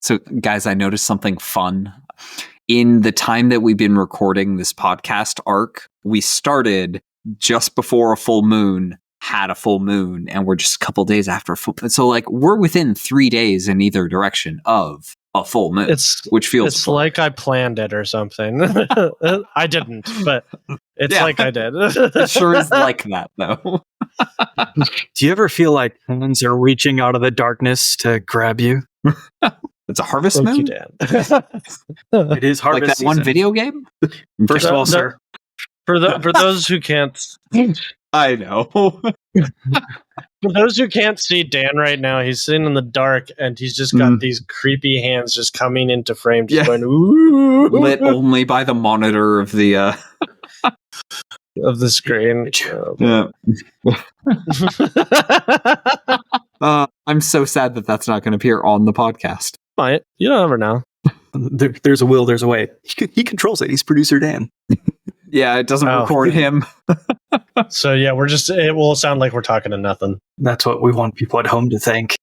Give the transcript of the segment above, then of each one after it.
So, guys, I noticed something fun. In the time that we've been recording this podcast arc, we started just before a full moon, had a full moon, and we're just a couple days after a full moon. So, like, we're within 3 days in either direction of a full moon, which feels It's fun. like I planned it or something. I didn't, but it's like I did. It sure is like that, though. Do you ever feel like hands are reaching out of the darkness to grab you? It's a harvest moon? It is harvest like that season. one video game? First of all, sir. For those who can't... I know. For those who can't see Dan right now, he's sitting in the dark and he's just got these creepy hands just coming into frame, just going, ooh. Lit only by the monitor of the... of the screen. I'm so sad that that's not going to appear on the podcast. Might. You don't ever know. There's a will, there's a way. He controls it. He's producer Dan. Yeah, it doesn't record him. So yeah, it will sound like we're talking to nothing. That's what we want people at home to think.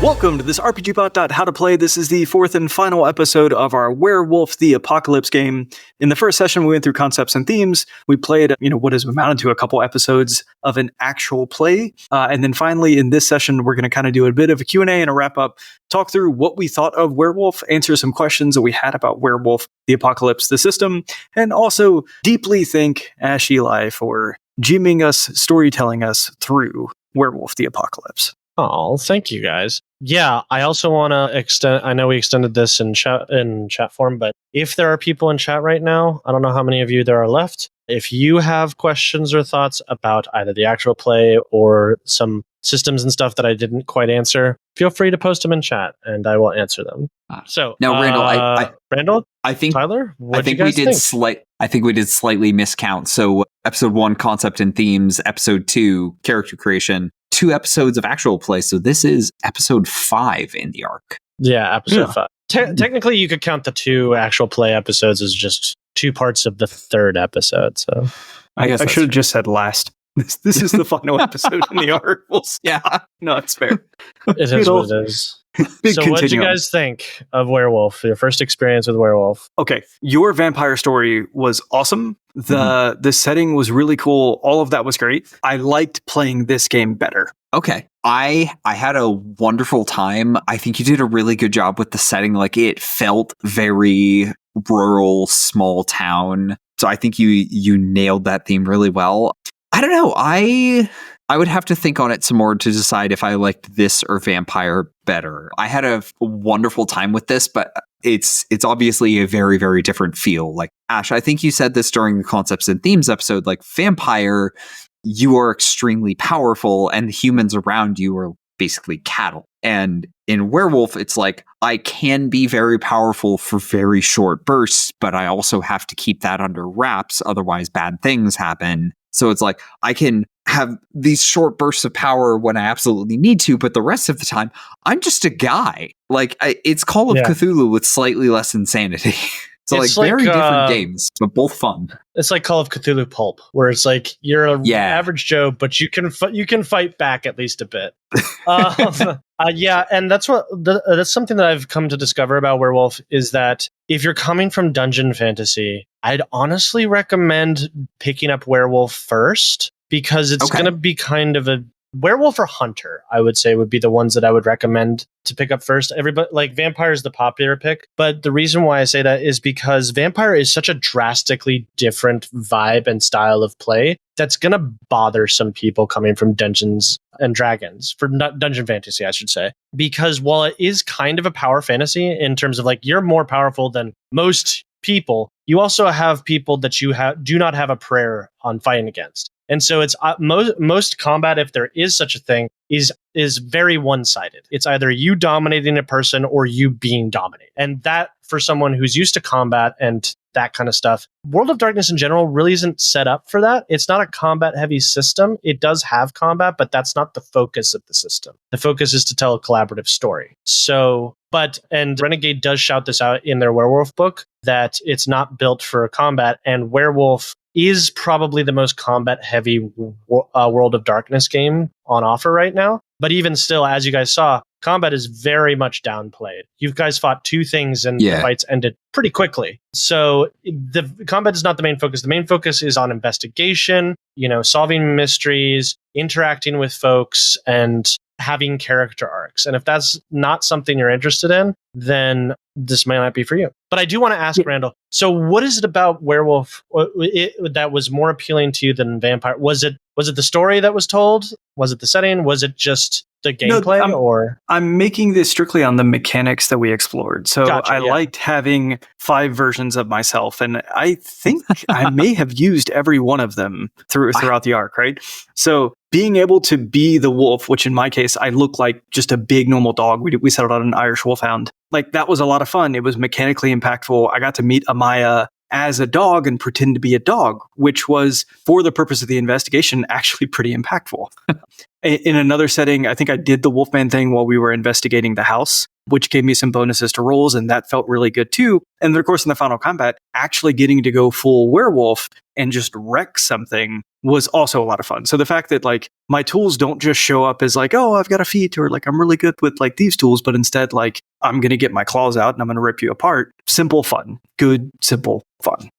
Welcome to this RPGBOT.How to Play. This is the fourth and final episode of our Werewolf the Apocalypse game. In the first session, we went through concepts and themes. We played, what has amounted to a couple episodes of an actual play. And then finally, in this session, we're going to kind of do a bit of a Q&A and a wrap-up, talk through what we thought of Werewolf, answer some questions that we had about Werewolf the Apocalypse, the system, and also deeply thank Ash Eli for GMing us, storytelling us through Werewolf the Apocalypse. Oh, thank you guys. Yeah, I also want to extend. I know we extended this in chat form, but if there are people in chat right now, I don't know how many of you there are left. If you have questions or thoughts about either the actual play or some systems and stuff that I didn't quite answer, feel free to post them in chat, and I will answer them. So now, Randall, Randall, I think Tyler, I think we did I think we did slightly miscount. So, episode 1, concept and themes. Episode 2, character creation. 2 episodes of actual play, so this is episode 5 in the arc. Yeah, episode 5. Technically, you could count the 2 actual play episodes as just 2 parts of the 3rd episode. So I guess I should have just said last. This is the final episode in the arc. Yeah, no, it's fair. It is what it is. So what did you guys think of Werewolf, your first experience with Werewolf? Okay, your vampire story was awesome. The setting was really cool. All of that was great. I liked playing this game better. Okay. I had a wonderful time. I think you did a really good job with the setting. Like, it felt very rural, small town. So I think you nailed that theme really well. I don't know. I would have to think on it some more to decide if I liked this or vampire better. I had a wonderful time with this, but it's obviously a very, very different feel. Like, Ash, I think you said this during the concepts and themes episode, like, vampire, you are extremely powerful and the humans around you are basically cattle. And in Werewolf, it's like, I can be very powerful for very short bursts, but I also have to keep that under wraps. Otherwise, bad things happen. So it's like, I can have these short bursts of power when I absolutely need to, but the rest of the time, I'm just a guy. Like, it's Call of Cthulhu with slightly less insanity. So it's like very different games, but both fun. It's like Call of Cthulhu Pulp, where it's like you're an average Joe, but you can fight back at least a bit. And that's that's something that I've come to discover about Werewolf is that if you're coming from dungeon fantasy, I'd honestly recommend picking up Werewolf first because it's going to be kind of a Werewolf or Hunter, I would say, would be the ones that I would recommend to pick up first. Everybody, like, Vampire is the popular pick, but the reason why I say that is because Vampire is such a drastically different vibe and style of play that's going to bother some people coming from Dungeons and Dragons, for dungeon fantasy, I should say. Because while it is kind of a power fantasy in terms of, like, you're more powerful than most people, you also have people that do not have a prayer on fighting against. And so it's most combat, if there is such a thing, is very one-sided. It's either you dominating a person or you being dominated. And that, for someone who's used to combat and that kind of stuff, World of Darkness in general really isn't set up for that. It's not a combat-heavy system. It does have combat, but that's not the focus of the system. The focus is to tell a collaborative story. So, and Renegade does shout this out in their Werewolf book, that it's not built for combat, and Werewolf is probably the most combat heavy World of Darkness game on offer right now. But even still, as you guys saw, combat is very much downplayed. You guys fought 2 things and the fights ended pretty quickly. So the combat is not the main focus. The main focus is on investigation, solving mysteries, interacting with folks, and having character arcs. And if that's not something you're interested in, then this might not be for you. But I do want to ask Randall, so what is it about Werewolf that was more appealing to you than Vampire? Was it the story that was told? Was it the setting? Was it just the gameplay? I'm making this strictly on the mechanics that we explored. So I liked having 5 versions of myself, and I think I may have used every one of them throughout the arc, right? So being able to be the wolf, which in my case, I look like just a big normal dog. We settled on an Irish wolfhound. Like, that was a lot of fun. It was mechanically impactful. I got to meet Amaya as a dog and pretend to be a dog, which was, for the purpose of the investigation, actually pretty impactful. In another setting, I think I did the Wolfman thing while we were investigating the house, which gave me some bonuses to rolls, and that felt really good too. And of course, in the final combat, actually getting to go full werewolf and just wreck something was also a lot of fun. So the fact that like my tools don't just show up as like, oh, I've got a feat, or like I'm really good with like these tools, but instead like I'm going to get my claws out and I'm going to rip you apart. Simple fun. Good, simple fun.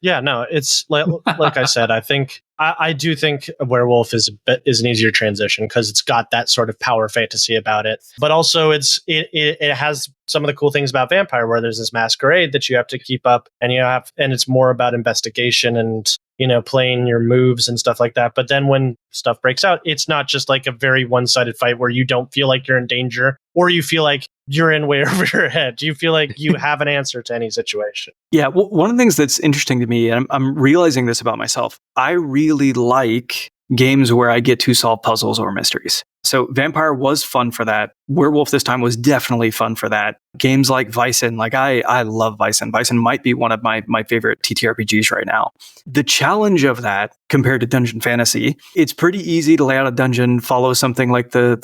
Yeah, no, it's like I said, I do think a Werewolf is an easier transition because it's got that sort of power fantasy about it. But also it has some of the cool things about Vampire, where there's this Masquerade that you have to keep up, and it's more about investigation and playing your moves and stuff like that. But then when stuff breaks out, it's not just like a very one-sided fight where you don't feel like you're in danger, or you feel like you're in way over your head. You feel like you have an answer to any situation. Yeah, well, one of the things that's interesting to me, and I'm realizing this about myself, I really like games where I get to solve puzzles or mysteries. So Vampire was fun for that. Werewolf this time was definitely fun for that. Games like Bison, like I love Bison. Bison might be one of my favorite TTRPGs right now. The challenge of that compared to Dungeon Fantasy, it's pretty easy to lay out a dungeon, follow something like the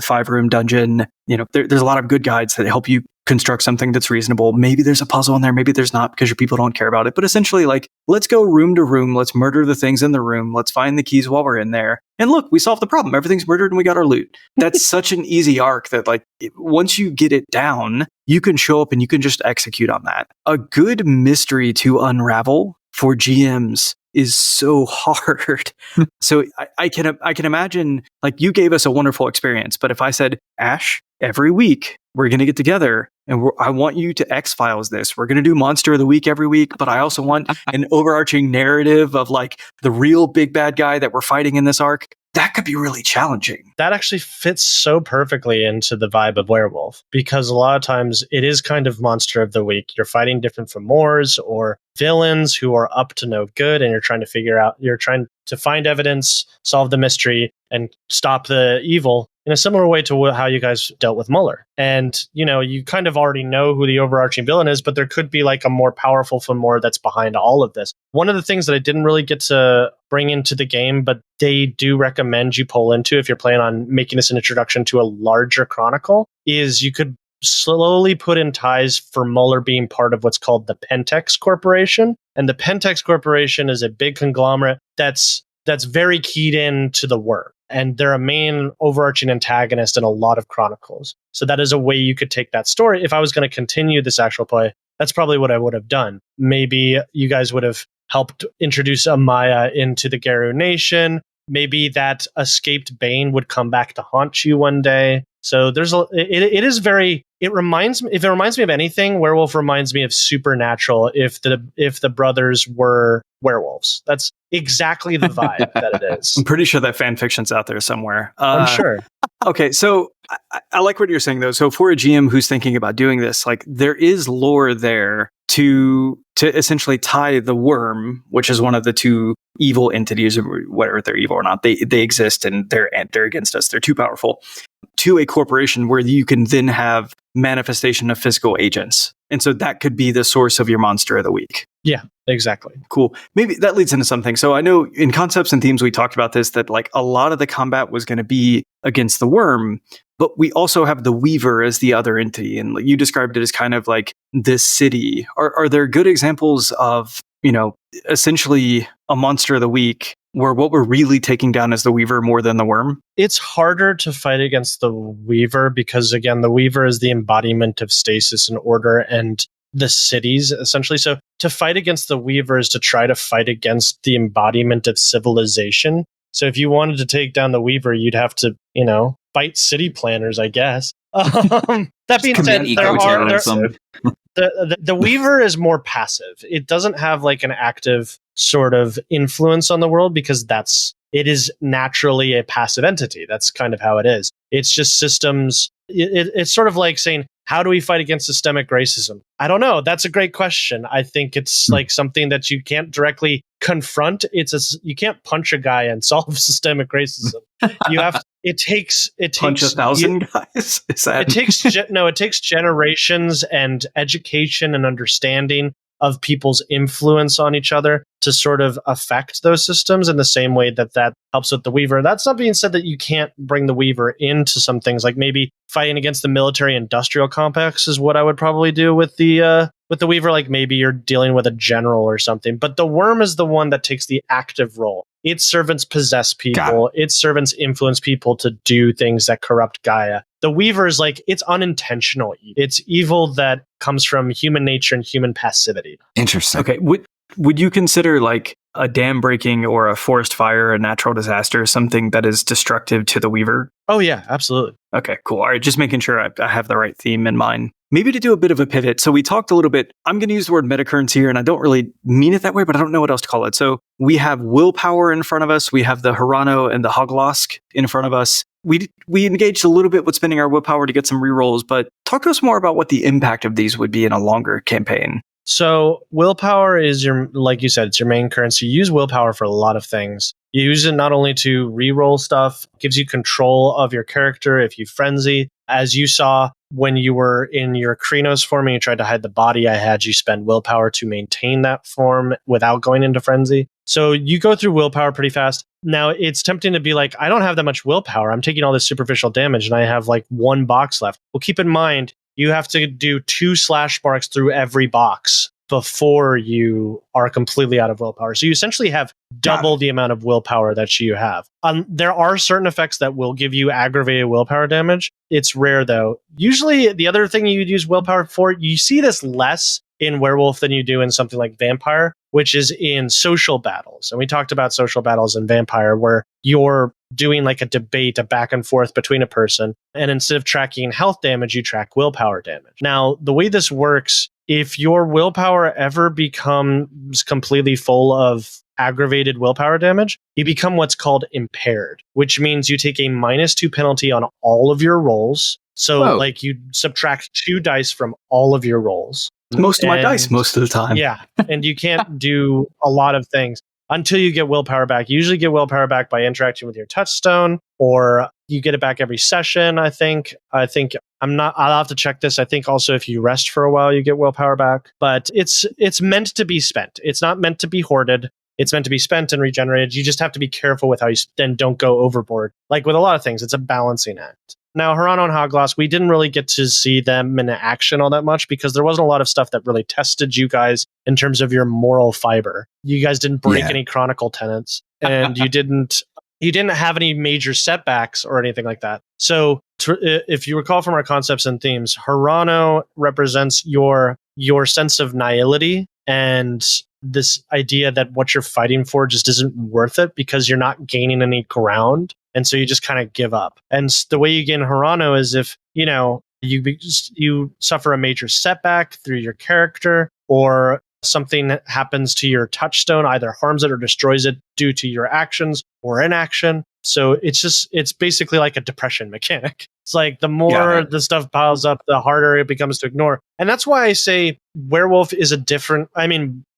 5-room dungeon. There's a lot of good guides that help you construct something that's reasonable. Maybe there's a puzzle in there, maybe there's not because your people don't care about it. But essentially, like, let's go room to room, let's murder the things in the room, let's find the keys while we're in there. And look, we solved the problem. Everything's murdered and we got our loot. That's such an easy arc that like once you get it down, you can show up and you can just execute on that. A good mystery to unravel for GMs is so hard. So I can imagine, like, you gave us a wonderful experience, but if I said, Ash, every week we're going to get together and I want you to X-Files this. We're going to do Monster of the Week every week, but I also want an overarching narrative of like the real big bad guy that we're fighting in this arc. That could be really challenging. That actually fits so perfectly into the vibe of Werewolf, because a lot of times it is kind of Monster of the Week. You're fighting different Fomors or villains who are up to no good, and you're trying to find evidence, solve the mystery, and stop the evil in a similar way to how you guys dealt with Muller. And, you kind of already know who the overarching villain is, but there could be like a more powerful Fomor that's behind all of this. One of the things that I didn't really get to bring into the game, but they do recommend you pull into if you're planning on making this an introduction to a larger chronicle, is you could slowly put in ties for Muller being part of what's called the Pentex Corporation. And the Pentex Corporation is a big conglomerate that's very keyed in to the worm. And they're a main overarching antagonist in a lot of chronicles. So that is a way you could take that story. If I was going to continue this actual play, that's probably what I would have done. Maybe you guys would have helped introduce Amaya into the Garu Nation. Maybe that escaped Bane would come back to haunt you one day. So it reminds me of anything, Werewolf reminds me of Supernatural if the brothers were werewolves. That's exactly the vibe that it is. I'm pretty sure that fan fiction's out there somewhere. I'm sure. Okay, so I like what you're saying though. So for a GM who's thinking about doing this, like there is lore there to essentially tie the worm, which is one of the 2 evil entities, whether they're evil or not, they exist and they're against us. They're too powerful, to a corporation where you can then have manifestation of physical agents. And so that could be the source of your Monster of the Week. Yeah, exactly. Cool. Maybe that leads into something. So I know in Concepts and Themes, we talked about this, that like a lot of the combat was going to be against the worm, but we also have the Weaver as the other entity. And you described it as kind of like this city. Are there good examples of essentially a monster of the week, where what we're really taking down is the Weaver more than the Worm? It's harder to fight against the Weaver because, again, the Weaver is the embodiment of stasis and order and the cities, essentially. So to fight against the Weaver is to try to fight against the embodiment of civilization. So if you wanted to take down the Weaver, you'd have to, fight city planners, I guess. That being said, the Weaver is more passive. It doesn't have like an active sort of influence on the world because it is naturally a passive entity. That's kind of how it is. It's just systems. It's sort of like saying, how do we fight against systemic racism? I don't know. That's a great question. I think it's like something that you can't directly confront. You can't punch a guy and solve systemic racism. It takes punch 1,000 guys. It takes generations and education and understanding of people's influence on each other to sort of affect those systems in the same way that helps with the Weaver. That's not being said that you can't bring the Weaver into some things, like maybe fighting against the military-industrial complex is what I would probably do with the Weaver. Like maybe you're dealing with a general or something. But the Worm is the one that takes the active role. Its servants possess people. Its servants influence people to do things that corrupt Gaia. The Weaver is like, it's unintentional. It's evil that comes from human nature and human passivity. Interesting. Okay. Would you consider like a dam breaking or a forest fire, a natural disaster, something that is destructive to the Weaver? Oh, yeah, absolutely. Okay, cool. All right, just making sure I have the right theme in mind. Maybe to do a bit of a pivot. So we talked a little bit, I'm going to use the word metacurrency here, and I don't really mean it that way, but I don't know what else to call it. So we have willpower in front of us. We have the Hirano and the Hogloss in front of us. We engaged a little bit with spending our willpower to get some rerolls, but talk to us more about what the impact of these would be in a longer campaign. So willpower is like you said, it's your main currency. You use willpower for a lot of things. You use it not only to reroll stuff, gives you control of your character if you frenzy. As you saw when you were in your Krynos form and you tried to hide the body, I had you spend willpower to maintain that form without going into frenzy. So you go through willpower pretty fast. Now it's tempting to be like, I don't have that much willpower. I'm taking all this superficial damage and I have like one box left. Well, keep in mind, you have to do 2 slash marks through every box before you are completely out of willpower. So you essentially have double the amount of willpower that you have. There are certain effects that will give you aggravated willpower damage. It's rare though. Usually the other thing you'd use willpower for, you see this less in Werewolf than you do in something like Vampire, which is in social battles. And we talked about social battles in Vampire where you're doing like a debate, a back and forth between a person. And instead of tracking health damage, you track willpower damage. Now, the way this works, if your willpower ever becomes completely full of aggravated willpower damage, you become what's called impaired, which means you take a -2 penalty on all of your rolls. So like you subtract 2 dice from all of your rolls. Most of my dice most of the time. Yeah. And you can't do a lot of things until you get willpower back. You usually get willpower back by interacting with your touchstone, or you get it back every session, I think. I'll have to check this. I think also if you rest for a while, you get willpower back. But it's meant to be spent. It's not meant to be hoarded. It's meant to be spent and regenerated. You just have to be careful with how you then don't go overboard. Like with a lot of things, it's a balancing act. Now, Hirano and Hogloss, we didn't really get to see them in action all that much because there wasn't a lot of stuff that really tested you guys in terms of your moral fiber. You guys didn't break any chronicle tenets, and you didn't have any major setbacks or anything like that. So if you recall from our concepts and themes, Hirano represents your sense of nihility and this idea that what you're fighting for just isn't worth it because you're not gaining any ground. And so you just kind of give up. And the way you gain Hirano is if, you suffer a major setback through your character, or something happens to your touchstone, either harms it or destroys it due to your actions or inaction. So it's basically like a depression mechanic. It's like the more the stuff piles up, the harder it becomes to ignore. And that's why I say Werewolf is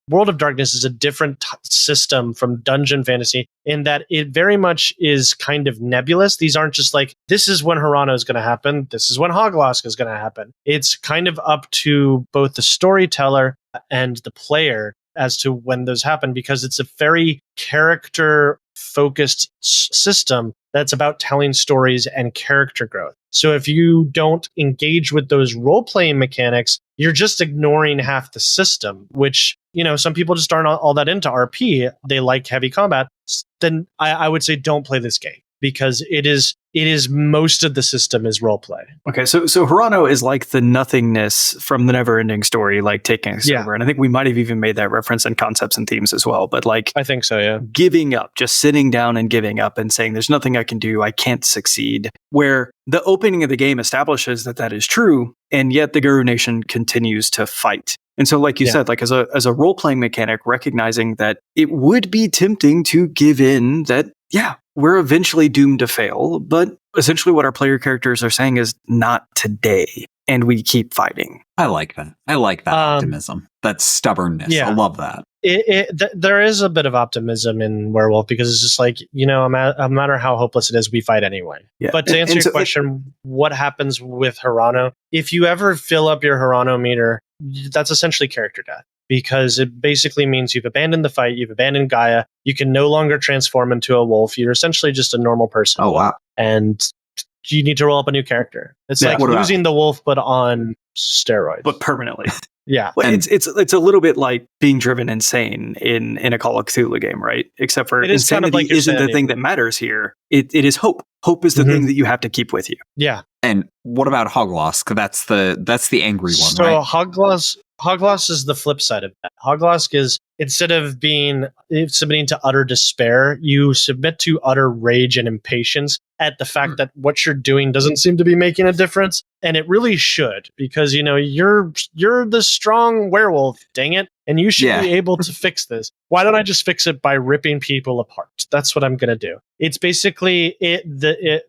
World of Darkness is a different system from Dungeon Fantasy in that it very much is kind of nebulous. These aren't just like, this is when Hirano is going to happen, this is when Hogloss is going to happen. It's kind of up to both the storyteller and the player as to when those happen, because it's a very character-focused system that's about telling stories and character growth. So if you don't engage with those role-playing mechanics, you're just ignoring half the system, which some people just aren't all that into RP. They like heavy combat. Then I would say don't play this game, because it is most of the system is role play. Okay, so Hirano is like the nothingness from the Neverending Story, like taking us over. And I think we might have even made that reference in Concepts and Themes as well. But like, I think so, yeah. Giving up, just sitting down and giving up and saying, there's nothing I can do, I can't succeed. Where the opening of the game establishes that is true, and yet the Guru Nation continues to fight. And so, like you said, like as a role-playing mechanic, recognizing that it would be tempting to give in, that, we're eventually doomed to fail. But essentially what our player characters are saying is not today. And we keep fighting. I like that. I like that optimism. That stubbornness. Yeah. I love that. There is a bit of optimism in Werewolf, because it's just like, no matter how hopeless it is, we fight anyway. Yeah. But to answer your question, what happens with Hirano? If you ever fill up your Hirano meter, that's essentially character death, because it basically means you've abandoned the fight, you've abandoned Gaia, you can no longer transform into a wolf, you're essentially just a normal person. Oh, wow. And you need to roll up a new character. It's like losing the wolf, but on steroids. But permanently. Yeah. Well, it's a little bit like being driven insane in a Call of Cthulhu game, right? Except for insanity kind of like isn't the thing that matters here. It is hope. Hope is the thing that you have to keep with you. Yeah. And what about Hogloss? Because that's the angry one, so right? So Hogloss is the flip side of that. Hogloss is, instead of submitting to utter despair, you submit to utter rage and impatience at the fact that what you're doing doesn't seem to be making a difference. And it really should, because, you're the strong werewolf, dang it. And you should be able to fix this. Why don't I just fix it by ripping people apart? That's what I'm going to do. It's basically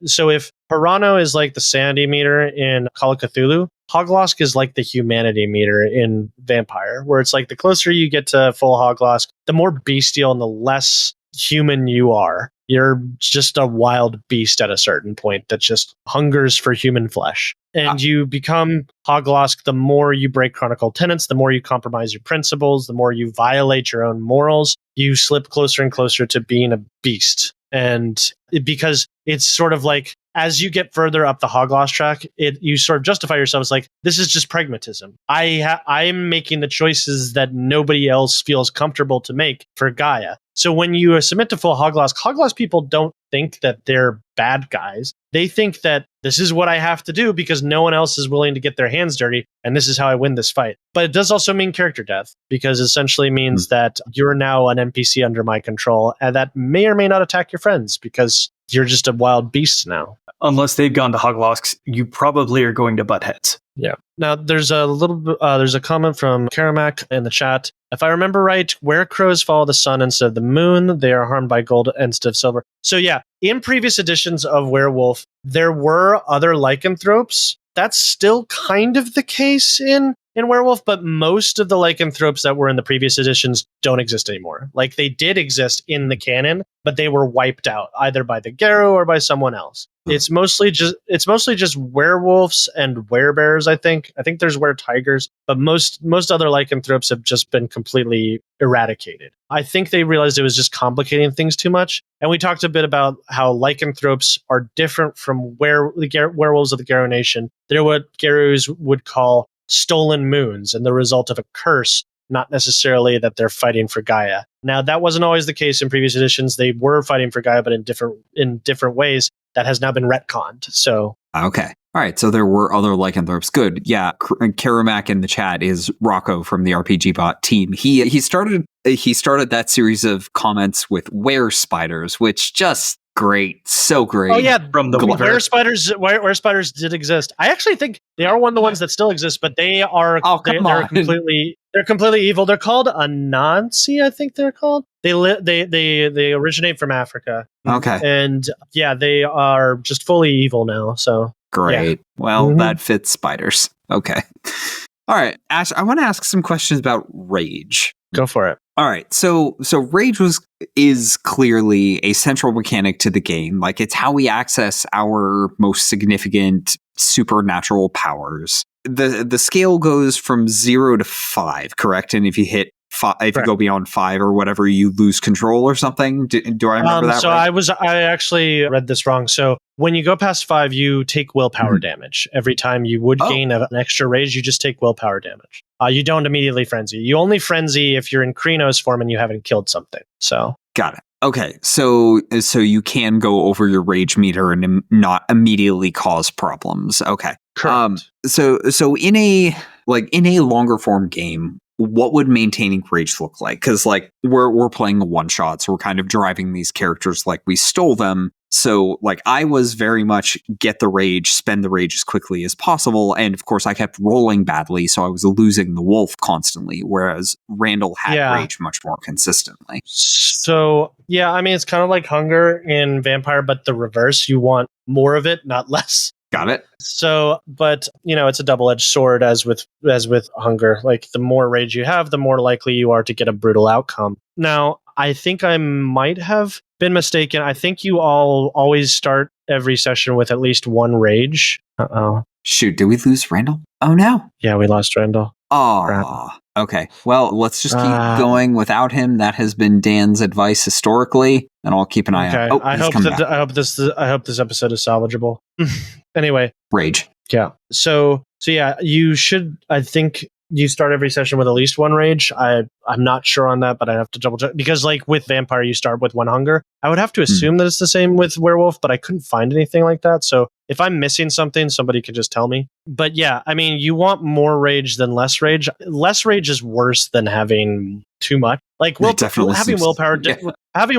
so if Hirano is like the sanity meter in Call of Cthulhu, Hogloss is like the humanity meter in Vampire, where it's like the closer you get to full Hogloss, the more bestial and the less human you are. You're just a wild beast at a certain point that just hungers for human flesh. And you become Hogloss the more you break chronicle tenets, the more you compromise your principles, the more you violate your own morals, you slip closer and closer to being a beast. And because it's sort of like, as you get further up the Hogloss track, you sort of justify yourself as like, this is just pragmatism. I'm making the choices that nobody else feels comfortable to make for Gaia. So when you submit to full Hogloss people don't think that they're bad guys. They think that this is what I have to do because no one else is willing to get their hands dirty, and this is how I win this fight. But it does also mean character death, because it essentially means that you're now an NPC under my control, and that may or may not attack your friends because you're just a wild beast now. Unless they've gone to Hogloss, you probably are going to butt heads. Yeah. Now, there's a comment from Karamak in the chat. If I remember right, where crows follow the sun instead of the moon, they are harmed by gold instead of silver. So yeah, in previous editions of Werewolf, there were other lycanthropes. That's still kind of the case in Werewolf, but most of the lycanthropes that were in the previous editions don't exist anymore. Like, they did exist in the canon, but they were wiped out either by the Garou or by someone else. It's mostly just werewolves and werebears, I think. I think there's were-tigers, but most other lycanthropes have just been completely eradicated. I think they realized it was just complicating things too much. And we talked a bit about how lycanthropes are different from werewolves of the Garou Nation. They're what Garous would call stolen moons and the result of a curse, not necessarily that they're fighting for Gaia. Now, that wasn't always the case in previous editions. They were fighting for Gaia, but in different ways. That has now been retconned. So okay. All right. So there were other lycanthropes. Good. Yeah. Karamak in the chat is Rocco from the RPGBot team. He started that series of comments with were spiders, which just great. So great. Oh yeah. From the were spiders did exist. I actually think they are one of the ones that still exist, but they are they're completely evil. They're called Anansi, I think they're called. They originate from Africa. Okay. And yeah, they are just fully evil now. So great. Yeah. Well, that fits spiders. Okay. All right, Ash, I want to ask some questions about rage. Go for it. All right. So rage is clearly a central mechanic to the game. Like, it's how we access our most significant supernatural powers. The scale goes from 0 to 5, correct? And if you hit if you go beyond 5 or whatever, you lose control or something. Do I remember that so right? I actually read this wrong. So when you go past 5, you take willpower damage. Every time you would gain an extra rage, you just take willpower damage. You don't immediately frenzy. You only frenzy if you're in Krynos form and you haven't killed something. So got it. Okay, so you can go over your rage meter and not immediately cause problems. Okay, correct. So in a longer form game, what would maintaining rage look like? Because like we're playing a one shot, so we're kind of driving these characters like we stole them. So like I was very much get the rage, spend the rage as quickly as possible, and of course I kept rolling badly, so I was losing the wolf constantly, whereas Randall had rage much more consistently. So yeah, I mean it's kind of like hunger in Vampire, but the reverse. You want more of it, not less. Got it. So, but it's a double-edged sword as with hunger. Like the more rage you have, the more likely you are to get a brutal outcome. Now, I think I might have been mistaken. I think you all always start every session with at least 1 rage. Uh-oh. Shoot, did we lose Randall? Oh no. Yeah, we lost Randall. Oh, okay. Well, let's just keep going without him. That has been Dan's advice historically, and I'll keep an eye out. Oh, I hope this episode is salvageable. Anyway, rage. Yeah. So yeah, you should. I think you start every session with at least 1 rage. I'm not sure on that, but I have to double check because like with Vampire, you start with 1 hunger. I would have to assume that it's the same with Werewolf, but I couldn't find anything like that. So if I'm missing something, somebody could just tell me. But yeah, I mean, you want more rage than less rage. Less rage is worse than having too much. Like having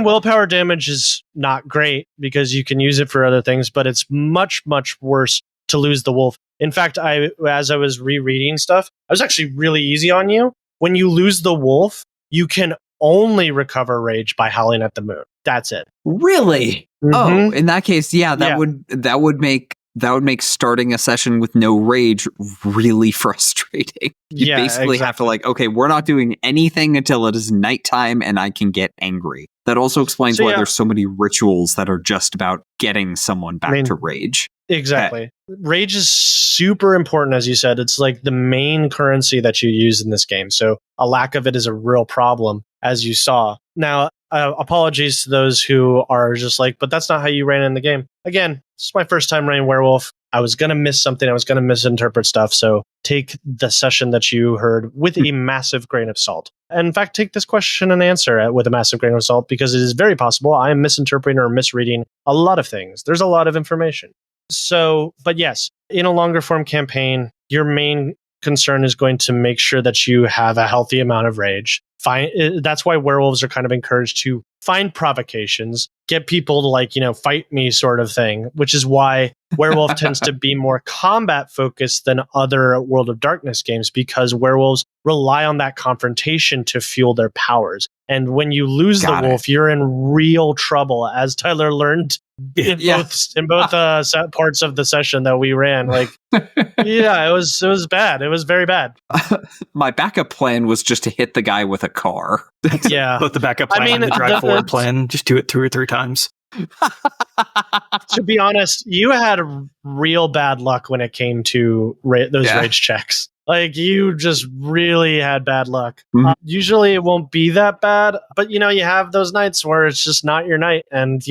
willpower damage is not great because you can use it for other things, but it's much, much worse to lose the wolf. In fact, as I was rereading stuff, I was actually really easy on you. When you lose the wolf, you can only recover rage by howling at the moon. That's it. Really? Mm-hmm. Oh, in that case, that would make starting a session with no rage really frustrating. You basically have to okay, we're not doing anything until it is nighttime and I can get angry. That also explains why there's so many rituals that are just about getting someone back to rage. Exactly. Okay. Rage is super important, as you said. It's like the main currency that you use in this game. So a lack of it is a real problem, as you saw. Now, apologies to those who are just like, but that's not how you ran in the game. Again, this is my first time running Werewolf. I was going to miss something. I was going to misinterpret stuff. So take the session that you heard with a massive grain of salt. And in fact, take this question and answer with a massive grain of salt because it is very possible I am misinterpreting or misreading a lot of things. There's a lot of information. So, but yes, in a longer form campaign, your main concern is going to make sure that you have a healthy amount of rage. That's why werewolves are kind of encouraged to find provocations, get people to fight me sort of thing, which is why Werewolf tends to be more combat focused than other World of Darkness games because werewolves rely on that confrontation to fuel their powers. And when you lose the wolf, you're in real trouble, as Tyler learned in both parts of the session that we ran. It was bad. It was very bad. My backup plan was just to hit the guy with a car. Yeah, both the backup plan and the drive forward plan. Just do it 2 or 3 times. To be honest, you had real bad luck when it came to those rage checks. You just really had bad luck. Mm-hmm. Usually it won't be that bad, but you have those nights where it's just not your night and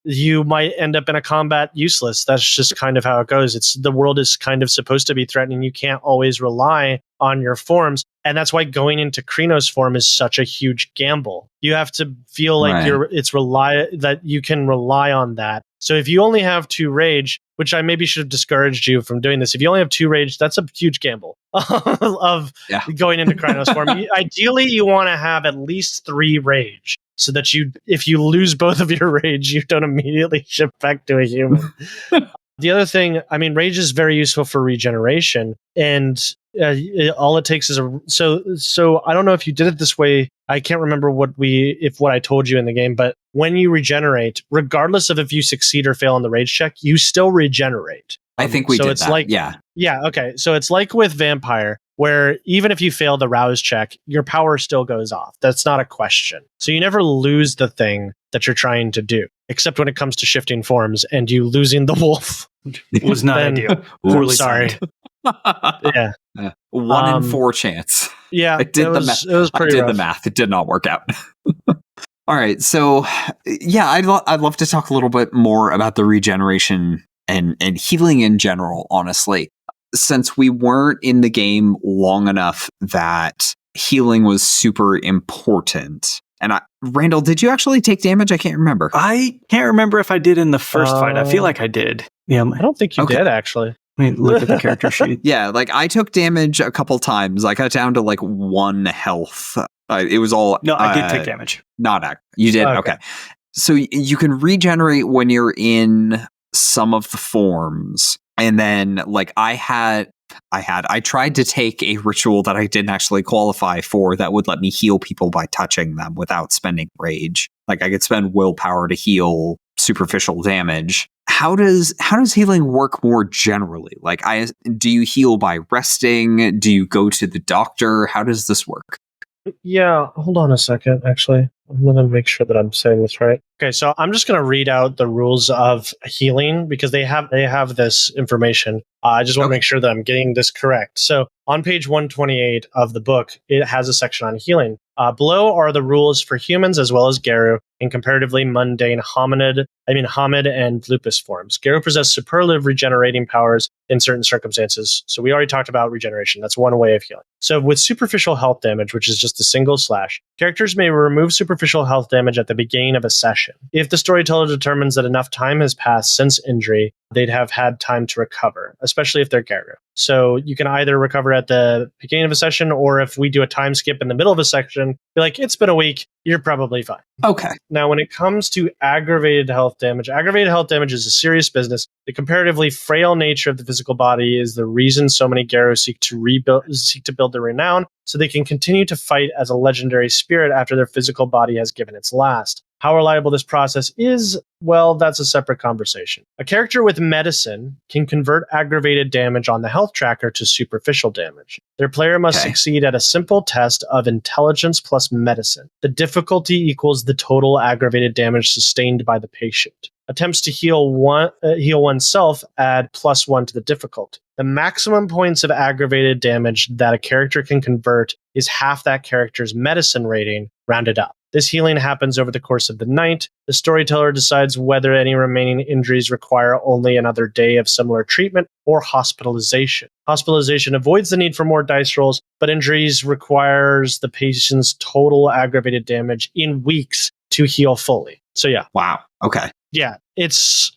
you might end up in a combat useless. That's just kind of how it goes. The world is kind of supposed to be threatening. You can't always rely on your forms. And that's why going into Krynos form is such a huge gamble. You have to feel like that you can rely on that. So if you only have 2 rage, which I maybe should have discouraged you from doing this. If you only have 2 rage, that's a huge gamble of going into Krynos form. Ideally, you want to have at least 3 rage so that if you lose both of your rage, you don't immediately shift back to a human. The other thing, rage is very useful for regeneration, and all it takes is so I don't know if you did it this way. I can't remember what I told you in the game, but when you regenerate, regardless of if you succeed or fail on the rage check, you still regenerate. I think we did that. Yeah. Okay. So it's like with Vampire, where even if you fail the rouse check, your power still goes off. That's not a question. So you never lose the thing that you're trying to do, except when it comes to shifting forms and you losing the wolf. Was not ideal. Sorry. Yeah. 1 in 4 chance. Yeah, I did the math. It was pretty rough. The math. It did not work out. All right. So, yeah, I'd love to talk a little bit more about the regeneration and healing in general, honestly. Since we weren't in the game long enough that healing was super important. And Randall, did you actually take damage? I can't remember. I can't remember if I did in the first fight. I feel like I did. Yeah, I don't think you did, actually. I mean, look at the character sheet. Yeah, like I took damage a couple times. I got down to like 1 health. It was all... No, I did take damage. You did? Okay. So you can regenerate when you're in some of the forms. And then, like, I tried to take a ritual that I didn't actually qualify for that would let me heal people by touching them without spending rage. Like, I could spend willpower to heal superficial damage. How does healing work more generally? Like, do you heal by resting? Do you go to the doctor? How does this work? Yeah, hold on a second, actually. I'm going to make sure that I'm saying this right. Okay, so I'm just going to read out the rules of healing because they have this information. I just want to make sure that I'm getting this correct. So on page 128 of the book, it has a section on healing. Below are the rules for humans as well as Geru in comparatively mundane Homid and Lupus forms. Geru possess superlative regenerating powers in certain circumstances. So we already talked about regeneration. That's one way of healing. So with superficial health damage, which is just a single slash, characters may remove superficial health damage at the beginning of a session. If the storyteller determines that enough time has passed since injury, they'd have had time to recover, especially if they're Geru. So you can either recover at the beginning of a session, or if we do a time skip in the middle of a section, be like, it's been a week, you're probably fine. Okay. Now, when it comes to aggravated health damage is a serious business. The comparatively frail nature of the physical body is the reason so many Geru seek to build their renown, so they can continue to fight as a legendary spirit after their physical body has given its last. How reliable this process is, well, that's a separate conversation. A character with medicine can convert aggravated damage on the health tracker to superficial damage. Their player must succeed at a simple test of intelligence plus medicine. The difficulty equals the total aggravated damage sustained by the patient. Attempts to heal oneself add +1 to the difficulty. The maximum points of aggravated damage that a character can convert is half that character's medicine rating, rounded up. This healing happens over the course of the night. The storyteller decides whether any remaining injuries require only another day of similar treatment or hospitalization. Hospitalization avoids the need for more dice rolls, but injuries requires the patient's total aggravated damage in weeks to heal fully. So yeah. Wow. Okay. Yeah, it's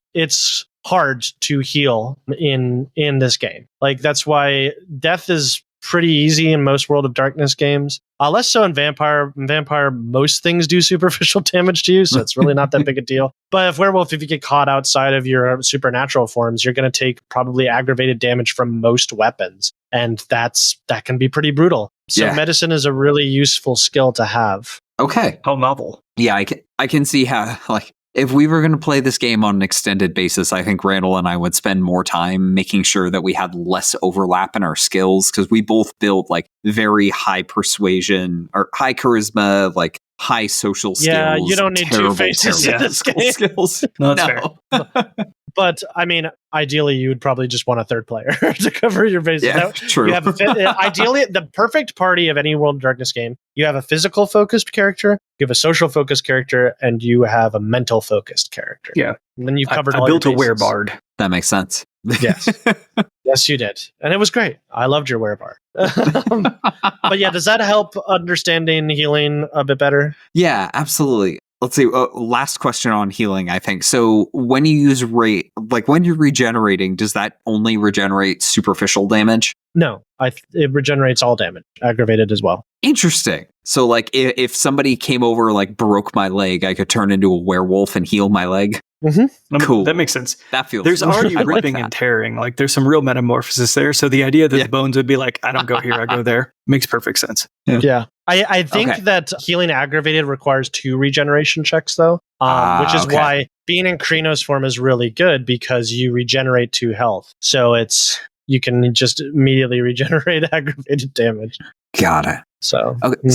hard to heal in this game. Like, that's why death is pretty easy in most World of Darkness games. Less so in Vampire. In Vampire, most things do superficial damage to you, so it's really not that big a deal. But if Werewolf, if you get caught outside of your supernatural forms, you're going to take probably aggravated damage from most weapons, and that can be pretty brutal. So medicine is a really useful skill to have. Okay. How novel. Yeah, I can see how, like, if we were going to play this game on an extended basis, I think Randall and I would spend more time making sure that we had less overlap in our skills, because we both built like very high persuasion or high charisma, like high social skills. Yeah, you don't need two faces in this game. Skills. No, that's fair. But I mean, ideally, you would probably just want a third player to cover your bases. Yeah, true. You have ideally the perfect party of any World of Darkness game. You have a physical focused character, you have a social focused character, and you have a mental focused character. Yeah, and then you've covered. I built a werebard. That makes sense. Yes, yes, you did, and it was great. I loved your werebard. But yeah, does that help understanding healing a bit better? Yeah, absolutely. Let's see. Last question on healing, I think. So when you use when you're regenerating, does that only regenerate superficial damage? No, it regenerates all damage, aggravated as well. Interesting. So like if somebody came over, like broke my leg, I could turn into a werewolf and heal my leg? Mm-hmm. Cool. That makes sense. That feels There's already like ripping and tearing. Like there's some real metamorphosis there. So the idea that the bones would be like, I don't go here, I go there, makes perfect sense. Yeah. I think that healing aggravated requires 2 regeneration checks, though, which is why being in Krynos form is really good, because you regenerate 2 health. So you can just immediately regenerate aggravated damage. Got it. So, okay.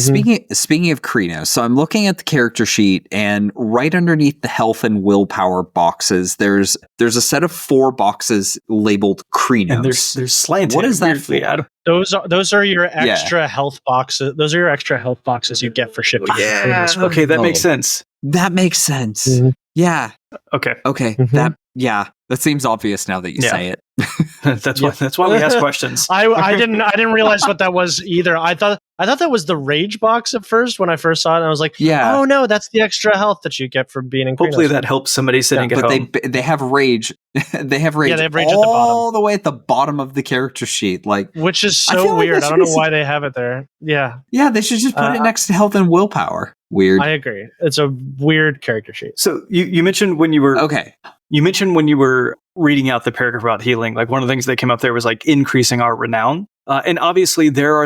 Speaking of Krinos, so I'm looking at the character sheet, and right underneath the health and willpower boxes, there's a set of 4 boxes labeled Krinos. And there's slanted. What is that for? Those are your extra health boxes. Those are your extra health boxes you get for shipping. Yeah. Okay, that makes sense. That makes sense. Mm-hmm. Yeah. Okay. Mm-hmm. That seems obvious now that you say it. That's why we ask questions. I didn't realize what that was either. I thought that was the rage box at first when I first saw it. And I was like, oh no, that's the extra health that you get from being in Krinos. Hopefully that helps somebody sitting at home. But they have rage. They have rage. Yeah, they have rage all the way at the bottom of the character sheet, which is so weird. I don't know why they have it there. Yeah. Yeah, they should just put it next to health and willpower. Weird. I agree. It's a weird character sheet. So you mentioned when you were You mentioned when you were reading out the paragraph about healing, like one of the things that came up there was like increasing our renown. And obviously there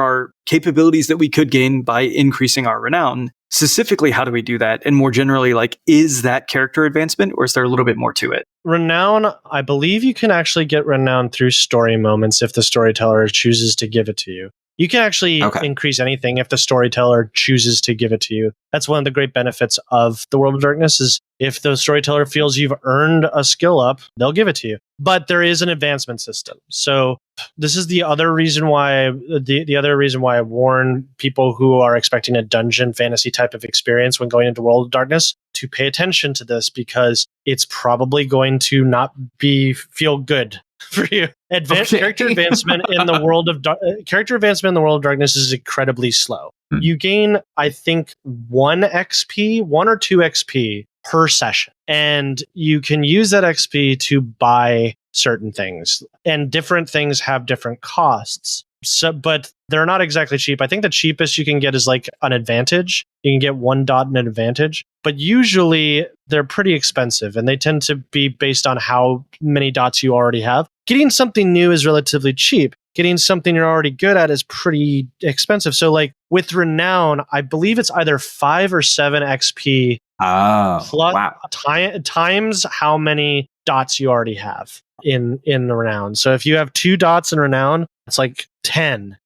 are capabilities that we could gain by increasing our renown. Specifically, how do we do that? And more generally, like, is that character advancement, or is there a little bit more to it? Renown, I believe you can actually get renown through story moments if the storyteller chooses to give it to you. You can actually increase anything if the storyteller chooses to give it to you. That's one of the great benefits of the World of Darkness is if the storyteller feels you've earned a skill up, they'll give it to you. But there is an advancement system. So this is the other reason why I warn people who are expecting a dungeon fantasy type of experience when going into World of Darkness to pay attention to this, because it's probably going to not feel good for you. Character advancement in the World of Darkness is incredibly slow. You gain, I think, 1 or 2 XP per session, and you can use that XP to buy certain things, and different things have different costs. So, but they're not exactly cheap. I think the cheapest you can get is like an advantage. You can get 1 dot and an advantage, but usually they're pretty expensive, and they tend to be based on how many dots you already have. Getting something new is relatively cheap. Getting something you're already good at is pretty expensive. So like with Renown, I believe it's either 5 or 7 XP times how many dots you already have in the Renown. So if you have 2 dots in Renown, it's like 10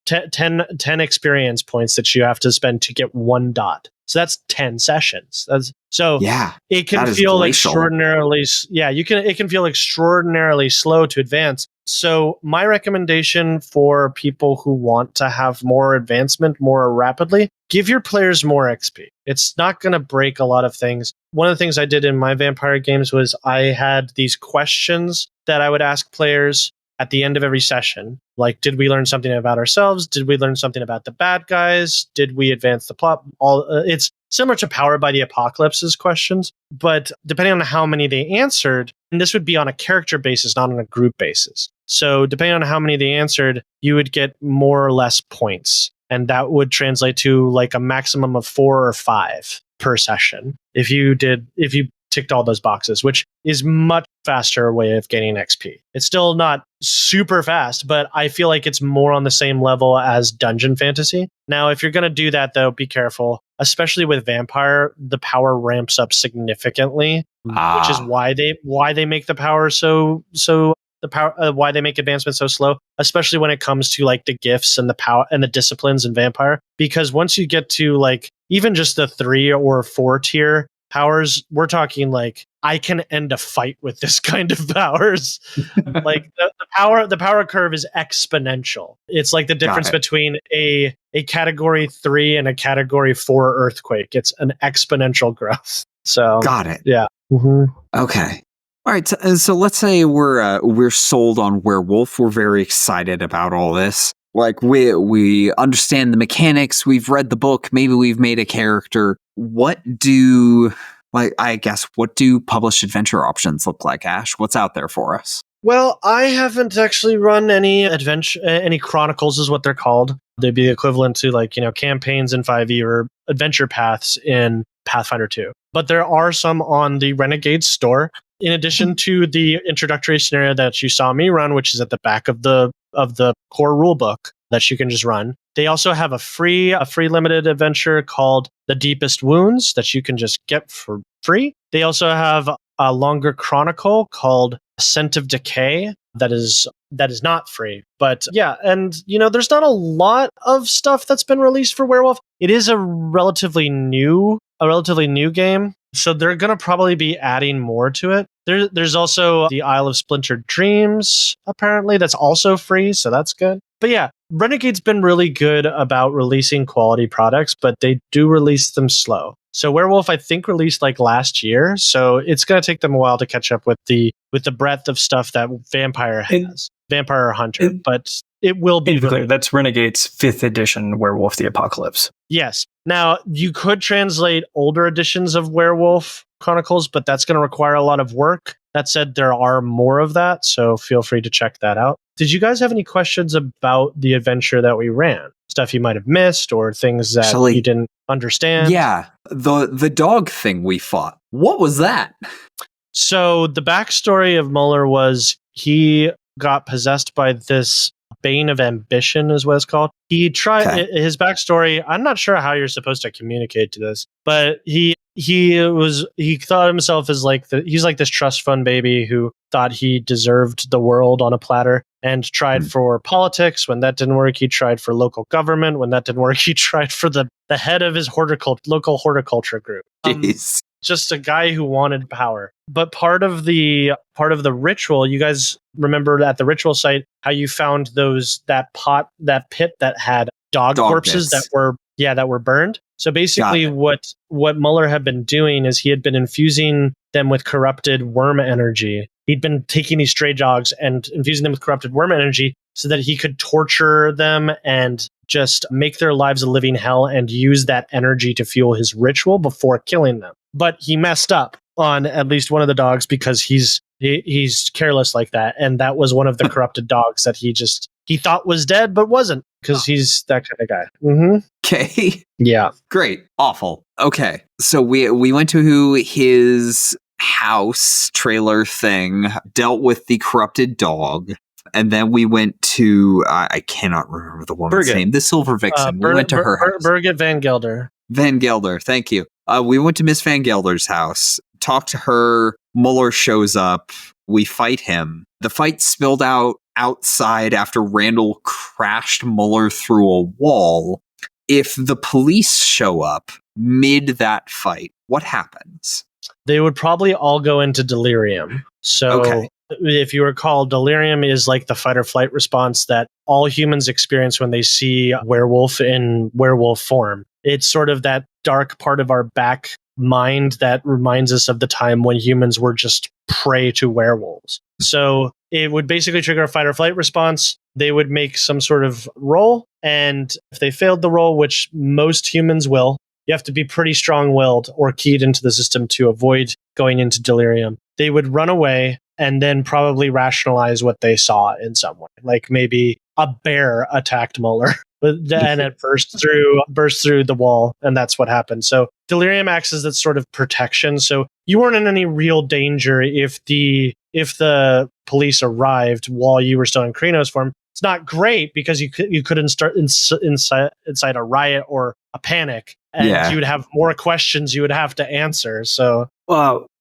experience points that you have to spend to get 1 dot. So that's 10 sessions. It can feel extraordinarily. Yeah, it can feel extraordinarily slow to advance. So my recommendation for people who want to have more advancement more rapidly, give your players more XP. It's not going to break a lot of things. One of the things I did in my vampire games was I had these questions that I would ask players at the end of every session. Like, did we learn something about ourselves? Did we learn something about the bad guys? Did we advance the plot? It's similar to Powered by the Apocalypse's questions, but depending on how many they answered, and this would be on a character basis, not on a group basis. So depending on how many they answered, you would get more or less points. And that would translate to like a maximum of 4 or 5 per session if you ticked all those boxes, which is much faster way of gaining XP. It's still not super fast, but I feel like it's more on the same level as dungeon fantasy. Now, if you're going to do that, though, be careful. Especially with vampire, the power ramps up significantly, which is why they make the power why they make advancement so slow, especially when it comes to like the gifts and the power and the disciplines in vampire. Because once you get to like even just the 3 or 4 tier powers, we're talking like I can end a fight with this kind of powers. Like the power curve is exponential. It's like the difference between a category 3 and a category 4 earthquake. It's an exponential growth. So got it. Yeah. Mm-hmm. Okay. All right. So let's say we're sold on Werewolf. We're very excited about all this. Like we understand the mechanics. We've read the book. Maybe we've made a character. What do published adventure options look like, Ash? What's out there for us? Well, I haven't actually run any chronicles is what they're called. They'd be equivalent to like, campaigns in 5e or adventure paths in Pathfinder 2. But there are some on the Renegade store. In addition to the introductory scenario that you saw me run, which is at the back of the core rulebook that you can just run. They also have a free limited adventure called The Deepest Wounds that you can just get for free. They also have a longer chronicle called Scent of Decay that is not free. But yeah, and there's not a lot of stuff that's been released for Werewolf. It is a relatively new game, so they're going to probably be adding more to it. There's also the Isle of Splintered Dreams, apparently, that's also free, so that's good. But yeah, Renegade's been really good about releasing quality products, but they do release them slow. So Werewolf, I think, released like last year, so it's going to take them a while to catch up with the breadth of stuff that Vampire has, Vampire Hunter, but it will be clear. That's Renegade's 5th edition Werewolf the Apocalypse. Yes. Now, you could translate older editions of Werewolf Chronicles, but that's going to require a lot of work. That said, there are more of that, so feel free to check that out. Did you guys have any questions about the adventure that we ran? Stuff you might have missed or things that you didn't understand? Yeah, the dog thing we fought. What was that? So the backstory of Muller was he got possessed by this Bane of Ambition is what it's called. He tried his backstory. I'm not sure how you're supposed to communicate to this, but he thought himself as he's like this trust fund baby who thought he deserved the world on a platter and tried for politics. When that didn't work, he tried for local government. When that didn't work, he tried for the head of his local horticulture group. Jeez. Just a guy who wanted power. But part of the ritual, you guys remember at the ritual site how you found that pit that had dog corpses bits. that were burned. So basically what Muller had been doing is he had been infusing them with corrupted worm energy. He'd been taking these stray dogs and infusing them with corrupted worm energy so that he could torture them and just make their lives a living hell and use that energy to fuel his ritual before killing them. But he messed up on at least one of the dogs because he's careless like that. And that was one of the corrupted dogs that he thought was dead, but wasn't, because he's that kind of guy. Mm-hmm. Okay. Yeah. Great. Awful. Okay. So we went to his house trailer thing, dealt with the corrupted dog, and then we went to, I cannot remember the woman's name, the Silver Vixen. We went to her house. Birgit Van Gelder. Van Gelder, thank you. We went to Miss Van Gelder's house, talked to her. Muller shows up. We fight him. The fight spilled out outside after Randall crashed Muller through a wall. If the police show up mid that fight, what happens? They would probably all go into delirium. So if you recall, delirium is like the fight or flight response that all humans experience when they see a werewolf in werewolf form. It's sort of that dark part of our back mind that reminds us of the time when humans were just prey to werewolves. So it would basically trigger a fight or flight response. They would make some sort of roll, and if they failed the roll, which most humans will, you have to be pretty strong-willed or keyed into the system to avoid going into delirium. They would run away and then probably rationalize what they saw in some way. Like maybe a bear attacked Muller and it burst through the wall, and that's what happened. So delirium acts as that sort of protection. So you weren't in any real danger if the police arrived while you were still in Kranos form. It's not great because you couldn't start inside a riot or a panic, and you would have more questions you would have to answer. So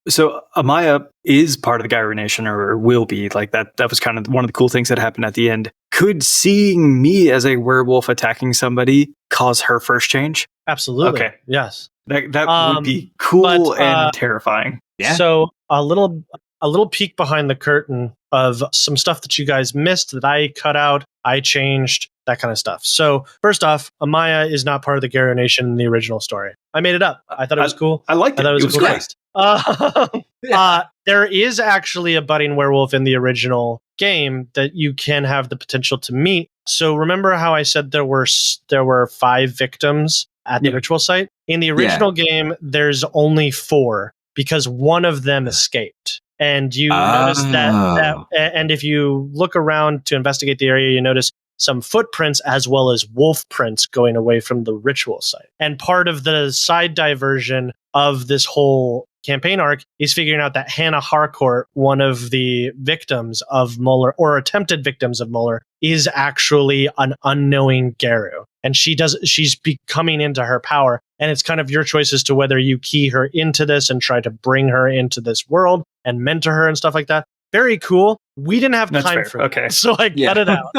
So Amaya is part of the Gyro Nation, or will be. Like that was kind of one of the cool things that happened at the end. Could seeing me as a werewolf attacking somebody cause her first change? Absolutely. Okay. Yes. That would be cool and terrifying. Yeah. So a little peek behind the curtain of some stuff that you guys missed that I cut out, I changed, that kind of stuff. So first off, Amaya is not part of the Gyro Nation in the original story. I made it up. I thought it was cool. I liked it. It was great. There is actually a budding werewolf in the original game that you can have the potential to meet. So remember how I said there were 5 victims at the ritual site? In the original game, there's only 4 because one of them escaped. And you notice that, and if you look around to investigate the area, you notice some footprints as well as wolf prints going away from the ritual site. And part of the side diversion of this whole campaign arc is figuring out that Hannah Harcourt, one of the victims of Muller, or attempted victims of Muller, is actually an unknowing Garu. And she's becoming into her power. And it's kind of your choice as to whether you key her into this and try to bring her into this world and mentor her and stuff like that. Very cool. We didn't have time for Okay. it, so I cut it out.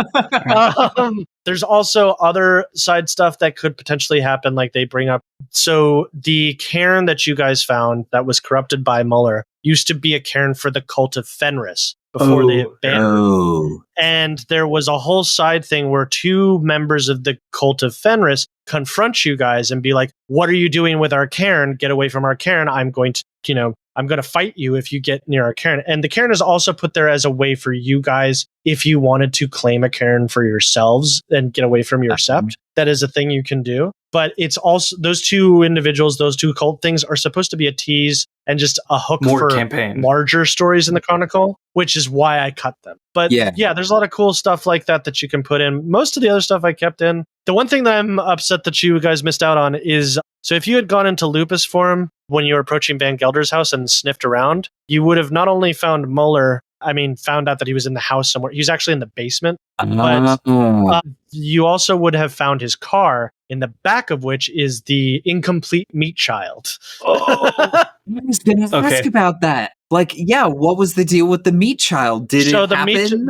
There's also other side stuff that could potentially happen, like they bring up. So the cairn that you guys found that was corrupted by Muller used to be a cairn for the cult of Fenris before they abandoned it. And there was a whole side thing where 2 members of the cult of Fenris confront you guys and be like, what are you doing with our cairn? Get away from our cairn. I'm going to fight you if you get near our cairn. And the cairn is also put there as a way for you guys, if you wanted to claim a cairn for yourselves and get away from your sept. That is a thing you can do. But it's also, those 2 individuals, those 2 cult things are supposed to be a tease and just a hook for campaign. Larger stories in the Chronicle, which is why I cut them. But yeah, there's a lot of cool stuff like that you can put in. Most of the other stuff I kept in. The one thing that I'm upset that you guys missed out on is, so if you had gone into Lupus Forum when you were approaching Van Gelder's house and sniffed around, you would have not only found Muller, found out that he was in the house somewhere. He was actually in the basement. But you also would have found his car, in the back of which is the incomplete meat child. I was going to ask about that. Like, what was the deal with the meat child? Did it happen?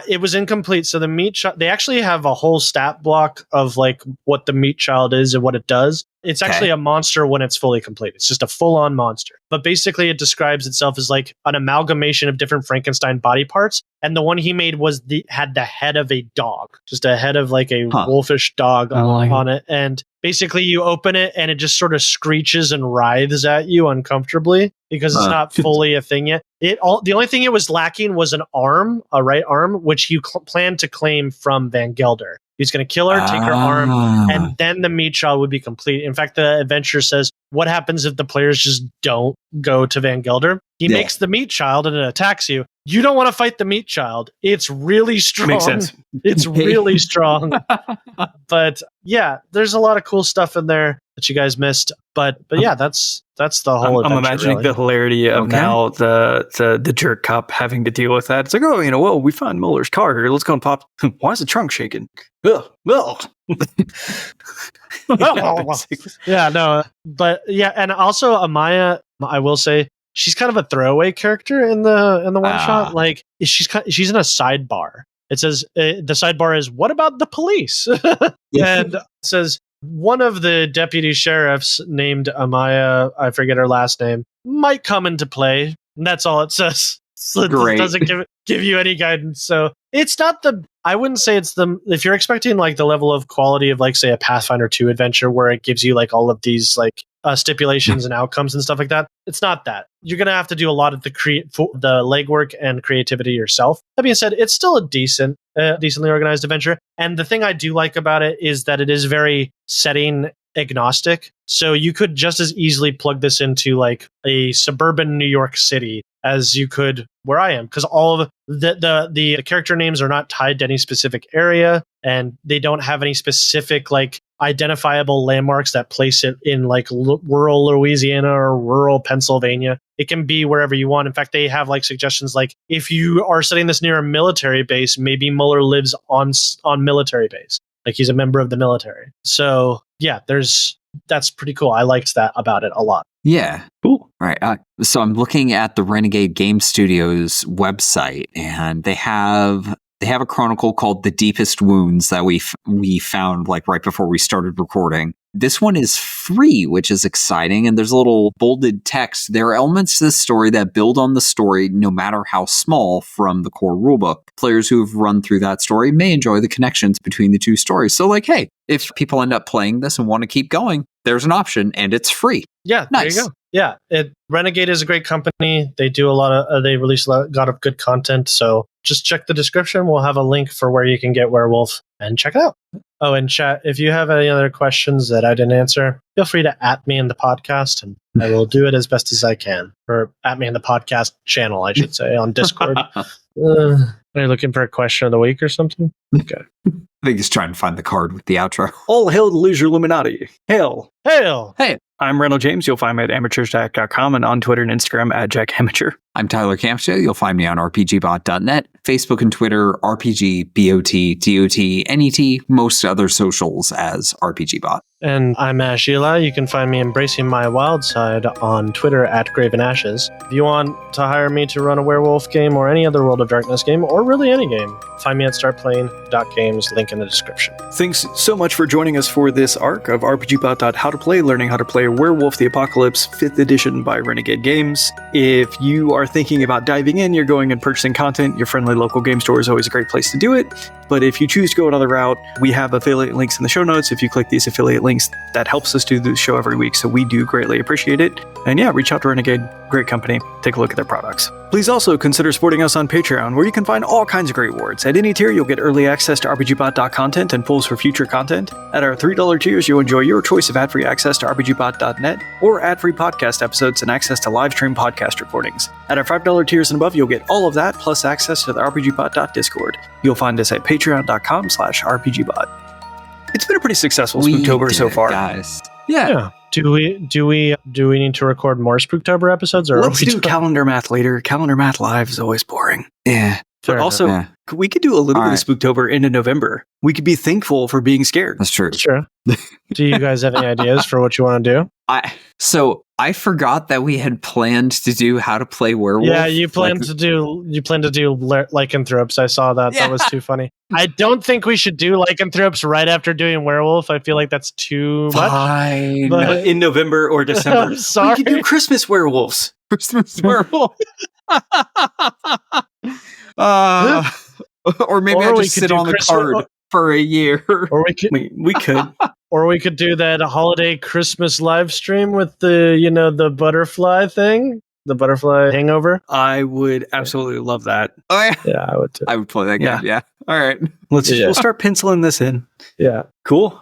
It was incomplete. So the meat child, they actually have a whole stat block of like what the meat child is and what it does. It's actually a monster when it's fully complete. It's just a full-on monster. But basically it describes itself as like an amalgamation of different Frankenstein body parts. And the one he made had the head of a dog, just a head of like a wolfish dog on it. And basically you open it and it just sort of screeches and writhes at you uncomfortably because it's not fully a thing yet. The only thing it was lacking was an arm, a right arm, which he planned to claim from Van Gelder. He's going to kill her, take her arm, and then the meat child would be complete. In fact, the adventure says, what happens if the players just don't go to Van Gelder? He makes the meat child and it attacks you. You don't want to fight the meat child. It's really strong. Makes sense. It's really strong. But yeah, there's a lot of cool stuff in there that you guys missed. But yeah, that's the whole adventure. I'm imagining the hilarity of now the jerk cop having to deal with that. It's like, we found Muller's car here. Let's go and pop. Why is the trunk shaking? Yeah, no. But yeah, and also Amaya, I will say, she's kind of a throwaway character in the one shot. Like she's in a sidebar. It says the sidebar is, what about the police? And it says one of the deputy sheriffs named Amaya, I forget her last name, might come into play. And that's all it says. So it doesn't give you any guidance. So it's not I wouldn't say it's if you're expecting like the level of quality of like say a Pathfinder 2 adventure where it gives you like all of these like stipulations and outcomes and stuff like that. It's not that. You're going to have to do a lot of the legwork and creativity yourself. That being said, it's still a decently organized adventure. And the thing I do like about it is that it is very setting agnostic. So you could just as easily plug this into like a suburban New York City as you could where I am, because all of the character names are not tied to any specific area, and they don't have any specific like identifiable landmarks that place it in like rural Louisiana or rural Pennsylvania. It can be wherever you want. In fact, they have like suggestions like if you are setting this near a military base, maybe Muller lives on military base, like he's a member of the military. So yeah, that's pretty cool. I liked that about it a lot. Yeah. Cool. Right. So I'm looking at the Renegade Game Studios website, and they have a chronicle called The Deepest Wounds that we found like right before we started recording. This one is free, which is exciting, and there's a little bolded text. There are elements to this story that build on the story, no matter how small, from the core rulebook. Players who have run through that story may enjoy the connections between the two stories. So like, hey, if people end up playing this and want to keep going, there's an option, and it's free. Yeah, nice. There you go. Yeah, Renegade is a great company. They do they release a lot of good content. So just check the description. We'll have a link for where you can get Werewolf and check it out. Oh, and chat, if you have any other questions that I didn't answer, feel free to @ me in the podcast, and I will do it as best as I can. Or @ me in the podcast channel, I should say, on Discord. Are you looking for a question of the week or something? Okay. I think he's trying to find the card with the outro. All hail the Leisure Illuminati. Hail. Hail. Hey. I'm Randall James. You'll find me at amateurstack.com and on Twitter and Instagram @JackAmateur. I'm Tyler Kampscha. You'll find me on RPGBOT.net, Facebook and Twitter, RPGBOT.Net, most other socials as RPGBot. And I'm Ash Eli. You can find me embracing my wild side on Twitter at Graven Ashes. If you want to hire me to run a werewolf game or any other World of Darkness game, or really any game, find me at startplaying.games, link in the description. Thanks so much for joining us for this arc of RPGBot.How to Play, learning how to play Werewolf the Apocalypse 5th edition by Renegade Games. If you are thinking about diving in, you're going and purchasing content, your friendly local game store is always a great place to do it. But if you choose to go another route, we have affiliate links in the show notes. If you click these affiliate links, that helps us do the show every week, so we do greatly appreciate it. And yeah, reach out to Renegade, great company, take a look at their products. Please also consider supporting us on Patreon, where you can find all kinds of great rewards. At any tier, you'll get early access to RPGBot content and polls for future content. At our $3 tiers, you'll enjoy your choice of ad-free access to RPGBot.net or ad-free podcast episodes and access to live-stream podcast recordings. At our $5 tiers and above, you'll get all of that, plus access to the RPGBot.Discord. You'll find us at patreon.com/RPGBot. It's been a pretty successful Spooktober so far, guys. Yeah. Do we need to record more Spooktober episodes, or let's do calendar math later? Calendar math live is always boring. Yeah. But also, we could do a little bit of Spooktober into November. We could be thankful for being scared. That's true. That's true. Do you guys have any ideas for what you want to do? I forgot that we had planned to do How to Play Werewolf. Yeah, you planned to do lycanthropes. I saw that. Yeah. That was too funny. I don't think we should do lycanthropes right after doing Werewolf. I feel like that's too much. But in November or December. I'm sorry. We could do Christmas werewolves. Christmas werewolf. Or maybe I just sit on the card for a year. Or we could. Or we could do that holiday Christmas live stream with the butterfly thing, the butterfly hangover. I would absolutely love that. Oh yeah, yeah, I would too. I would play that game. Yeah. All right, we'll start penciling this in. Yeah, cool.